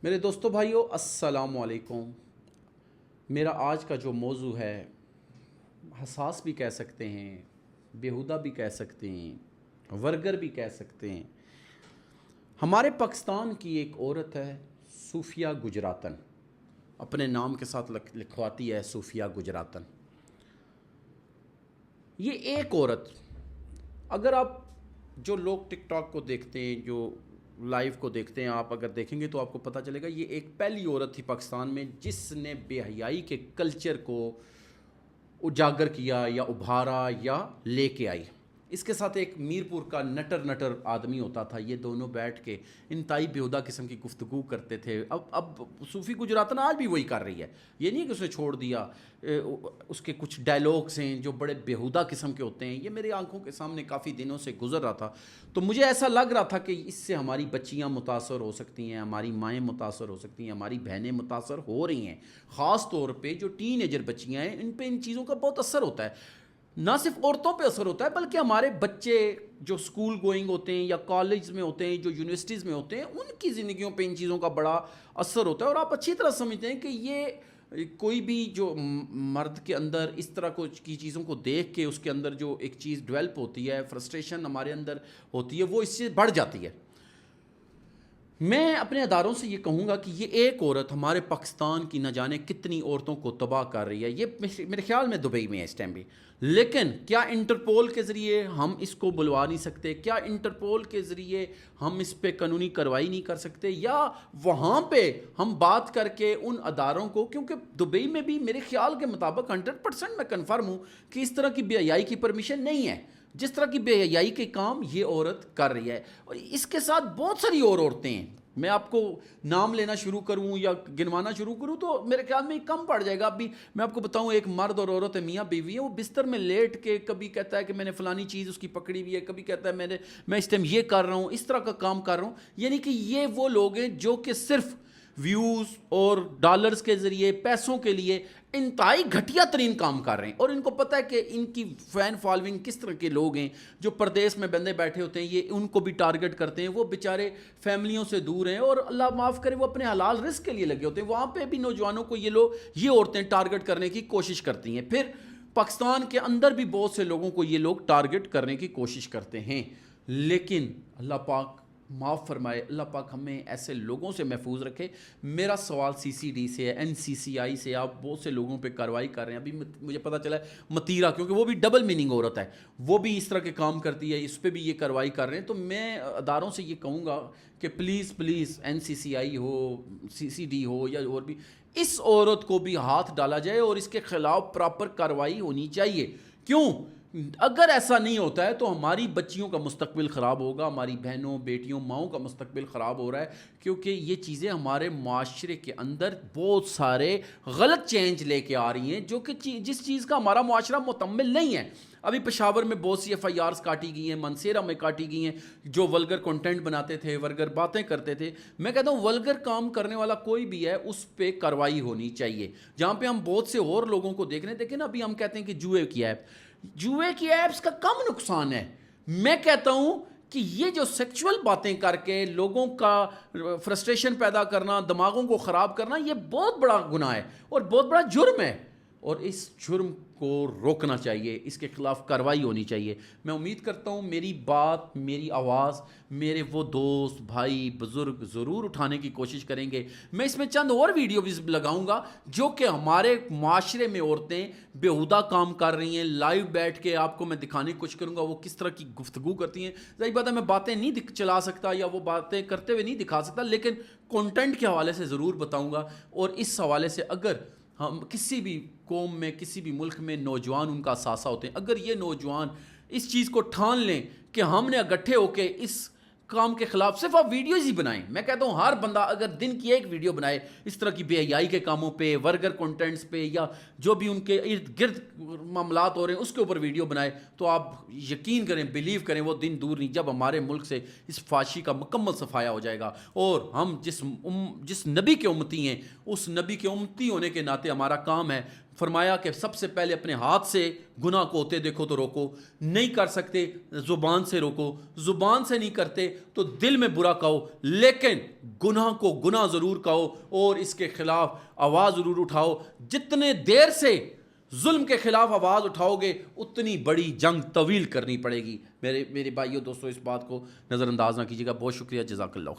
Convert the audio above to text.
میرے دوستوں بھائیوں السلام علیکم۔ میرا آج کا جو موضوع ہے حساس بھی کہہ سکتے ہیں، بیہودہ بھی کہہ سکتے ہیں، ورگر بھی کہہ سکتے ہیں۔ ہمارے پاکستان کی ایک عورت ہے صوفیہ گجراتن، اپنے نام کے ساتھ لکھواتی ہے صوفیہ گجراتن۔ یہ ایک عورت، اگر آپ جو لوگ ٹک ٹاک کو دیکھتے ہیں، جو لائیو کو دیکھتے ہیں، آپ اگر دیکھیں گے تو آپ کو پتہ چلے گا یہ ایک پہلی عورت تھی پاکستان میں جس نے بے حیائی کے کلچر کو اجاگر کیا یا ابھارا یا لے کے آئی۔ اس کے ساتھ ایک میرپور کا نٹر آدمی ہوتا تھا، یہ دونوں بیٹھ کے انتہائی بیہودہ قسم کی گفتگو کرتے تھے۔ اب صوفی گجراتن آج بھی وہی کر رہی ہے، یہ نہیں کہ اس نے چھوڑ دیا۔ اس کے کچھ ڈائلاگس ہیں جو بڑے بیہودہ قسم کے ہوتے ہیں، یہ میری آنکھوں کے سامنے کافی دنوں سے گزر رہا تھا، تو مجھے ایسا لگ رہا تھا کہ اس سے ہماری بچیاں متاثر ہو سکتی ہیں، ہماری مائیں متاثر ہو سکتی ہیں، ہماری بہنیں متاثر ہو رہی ہیں۔ خاص طور پہ جو ٹین ایجر بچیاں ہیں، ان پہ ان چیزوں کا بہت اثر ہوتا ہے۔ نہ صرف عورتوں پہ اثر ہوتا ہے بلکہ ہمارے بچے جو اسکول گوئنگ ہوتے ہیں یا کالج میں ہوتے ہیں، جو یونیورسٹیز میں ہوتے ہیں، ان کی زندگیوں پہ ان چیزوں کا بڑا اثر ہوتا ہے۔ اور آپ اچھی طرح سمجھتے ہیں کہ یہ کوئی بھی جو مرد کے اندر اس طرح کی چیزوں کو دیکھ کے اس کے اندر جو ایک چیز ڈیولپ ہوتی ہے، فرسٹریشن ہمارے اندر ہوتی ہے، وہ اس سے بڑھ جاتی ہے۔ میں اپنے اداروں سے یہ کہوں گا کہ یہ ایک عورت ہمارے پاکستان کی نہ جانے کتنی عورتوں کو تباہ کر رہی ہے۔ یہ میرے خیال میں دبئی میں ہے اس ٹائم بھی، لیکن کیا انٹرپول کے ذریعے ہم اس کو بلوا نہیں سکتے؟ کیا انٹرپول کے ذریعے ہم اس پہ قانونی کارروائی نہیں کر سکتے؟ یا وہاں پہ ہم بات کر کے ان اداروں کو، کیونکہ دبئی میں بھی میرے خیال کے مطابق 100% میں کنفرم ہوں کہ اس طرح کی بے حیائی کی پرمیشن نہیں ہے، جس طرح کی بے حیائی کے کام یہ عورت کر رہی ہے۔ اور اس کے ساتھ بہت ساری اور عورتیں ہیں، میں آپ کو نام لینا شروع کروں یا گنوانا شروع کروں تو میرے خیال میں کم پڑ جائے گا۔ ابھی میں آپ کو بتاؤں، ایک مرد اور عورت ہے، میاں بیوی ہے، وہ بستر میں لیٹ کے کبھی کہتا ہے کہ میں نے فلانی چیز اس کی پکڑی ہوئی ہے، کبھی کہتا ہے میں اس ٹائم یہ کر رہا ہوں، اس طرح کا کام کر رہا ہوں۔ یعنی کہ یہ وہ لوگ ہیں جو کہ صرف ویوز اور ڈالرز کے ذریعے، پیسوں کے لیے انتہائی گھٹیا ترین کام کر رہے ہیں، اور ان کو پتہ ہے کہ ان کی فین فالوئنگ کس طرح کے لوگ ہیں جو پردیس میں بندے بیٹھے ہوتے ہیں، یہ ان کو بھی ٹارگٹ کرتے ہیں۔ وہ بیچارے فیملیوں سے دور ہیں اور اللہ معاف کرے وہ اپنے حلال رزق کے لیے لگے ہوتے ہیں، وہاں پہ بھی نوجوانوں کو یہ عورتیں ٹارگٹ کرنے کی کوشش کرتی ہیں۔ پھر پاکستان کے اندر بھی بہت سے لوگوں کو یہ لوگ ٹارگٹ کرنے کی کوشش کرتے ہیں، لیکن اللہ پاک معاف فرمائے، اللہ پاک ہمیں ایسے لوگوں سے محفوظ رکھے۔ میرا سوال سی سی ڈی سے ہے، این سی سی آئی سے، آپ بہت سے لوگوں پہ کارروائی کر رہے ہیں۔ ابھی مجھے پتہ چلا ہے متیرہ، کیونکہ وہ بھی ڈبل میننگ عورت ہے، وہ بھی اس طرح کے کام کرتی ہے، اس پہ بھی یہ کارروائی کر رہے ہیں۔ تو میں اداروں سے یہ کہوں گا کہ پلیز این سی سی آئی ہو، سی سی ڈی ہو یا اور بھی، اس عورت کو بھی ہاتھ ڈالا جائے اور اس کے خلاف پراپر کارروائی ہونی چاہیے۔ کیوں؟ اگر ایسا نہیں ہوتا ہے تو ہماری بچیوں کا مستقبل خراب ہوگا، ہماری بہنوں، بیٹیوں، ماؤں کا مستقبل خراب ہو رہا ہے، کیونکہ یہ چیزیں ہمارے معاشرے کے اندر بہت سارے غلط چینج لے کے آ رہی ہیں، جو کہ جس چیز کا ہمارا معاشرہ مکمل نہیں ہے۔ ابھی پشاور میں بہت سی ایف آئی آرز کاٹی گئی ہیں، منسیرہ میں کاٹی گئی ہیں، جو ولگر کنٹینٹ بناتے تھے، ولگر باتیں کرتے تھے۔ میں کہتا ہوں ولگر کام کرنے والا کوئی بھی ہے اس پہ کارروائی ہونی چاہیے۔ جہاں پہ ہم بہت سے اور لوگوں کو دیکھ رہے ہیں، دیکھیں نا، ابھی ہم کہتے ہیں کہ جوئے کی ایپس کا کم نقصان ہے۔ میں کہتا ہوں کہ یہ جو سیکچول باتیں کر کے لوگوں کا فرسٹریشن پیدا کرنا، دماغوں کو خراب کرنا، یہ بہت بڑا گناہ ہے اور بہت بڑا جرم ہے، اور اس جرم کو روکنا چاہیے، اس کے خلاف کارروائی ہونی چاہیے۔ میں امید کرتا ہوں میری بات، میری آواز میرے وہ دوست، بھائی، بزرگ ضرور اٹھانے کی کوشش کریں گے۔ میں اس میں چند اور ویڈیو بھی لگاؤں گا جو کہ ہمارے معاشرے میں عورتیں بیہودہ کام کر رہی ہیں، لائیو بیٹھ کے آپ کو میں دکھانے کی کوشش کروں گا وہ کس طرح کی گفتگو کرتی ہیں۔ ظاہر بات ہے میں باتیں نہیں چلا سکتا یا وہ باتیں کرتے ہوئے نہیں دکھا سکتا، لیکن کنٹینٹ کے حوالے سے ضرور بتاؤں گا۔ اور اس حوالے سے اگر ہم کسی بھی قوم میں، کسی بھی ملک میں نوجوان ان کا اثاثہ ہوتے ہیں، اگر یہ نوجوان اس چیز کو ٹھان لیں کہ ہم نے اکٹھے ہو کے اس کام کے خلاف، صرف آپ ویڈیوز ہی بنائیں۔ میں کہتا ہوں ہر بندہ اگر دن کی ایک ویڈیو بنائے اس طرح کی بے حیائی کے کاموں پہ، ورگر کنٹینٹس پہ، یا جو بھی ان کے ارد گرد معاملات ہو رہے ہیں اس کے اوپر ویڈیو بنائے، تو آپ یقین کریں، بلیو کریں، وہ دن دور نہیں جب ہمارے ملک سے اس فحاشی کا مکمل صفایا ہو جائے گا۔ اور ہم جس نبی کے امتی ہیں، اس نبی کے امتی ہونے کے ناطے ہمارا کام ہے فرمایا کہ سب سے پہلے اپنے ہاتھ سے گناہ کو ہوتے دیکھو تو روکو، نہیں کر سکتے زبان سے روکو، زبان سے نہیں کرتے تو دل میں برا کہو، لیکن گناہ کو گناہ ضرور کہو اور اس کے خلاف آواز ضرور اٹھاؤ۔ جتنے دیر سے ظلم کے خلاف آواز اٹھاؤ گے اتنی بڑی جنگ طویل کرنی پڑے گی۔ میرے بھائیو دوستو، اس بات کو نظر انداز نہ کیجیے گا۔ بہت شکریہ، جزاک اللہ خیر۔